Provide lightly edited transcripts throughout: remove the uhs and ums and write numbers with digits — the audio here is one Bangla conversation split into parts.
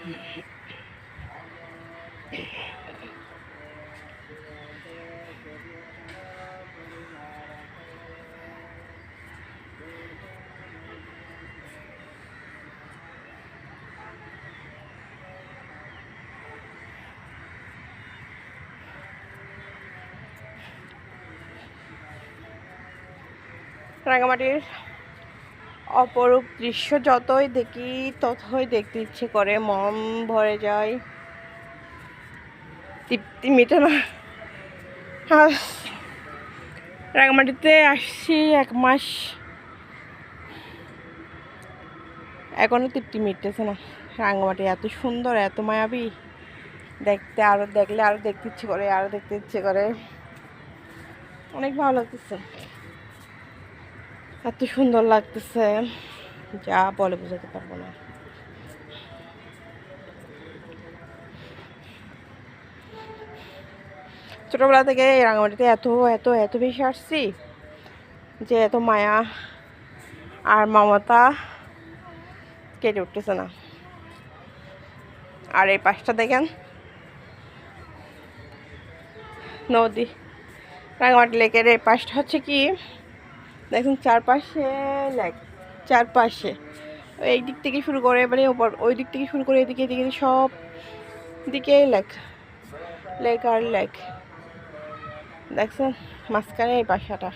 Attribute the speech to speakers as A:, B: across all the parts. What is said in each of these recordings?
A: রাঙামাটির অপরূপ দৃশ্য যতই দেখি ততই দেখতে ইচ্ছে করে, মন ভরে যায়, তৃপ্তি মেটে না। রাঙামাটিতে আসছি 1 মাস, এখনো তৃপ্তি মিটতেছে না। রাঙামাটি এত সুন্দর, এত মায়াবী, দেখতে আরো দেখলে আরো দেখতে ইচ্ছে করে, আরো দেখতে ইচ্ছে করে। অনেক ভালো লাগতেছে, এত সুন্দর লাগতেছে যা বলে বোঝাতে পারবো না। ছোটবেলা থেকে রাঙামাটিতে এত এত এত বেশি আসছি যে এত মায়া আর মমতা কেটে উঠতেছে না। আর এই পাশটা দেখেন, নদী, রাঙামাটি লেকের এই পাশটা হচ্ছে কি দেখুন, চারপাশে লেক, চারপাশে এই দিক থেকে শুরু করে মানে ওপর, ওই দিক থেকে শুরু করে এদিকে এদিকে সব দিকে লেক, লেক আর লেক। দেখছেন মাঝখানে এই বাসাটা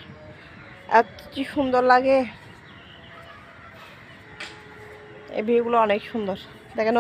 A: এত কি সুন্দর লাগে, এই ভিউগুলো অনেক সুন্দর দেখেন।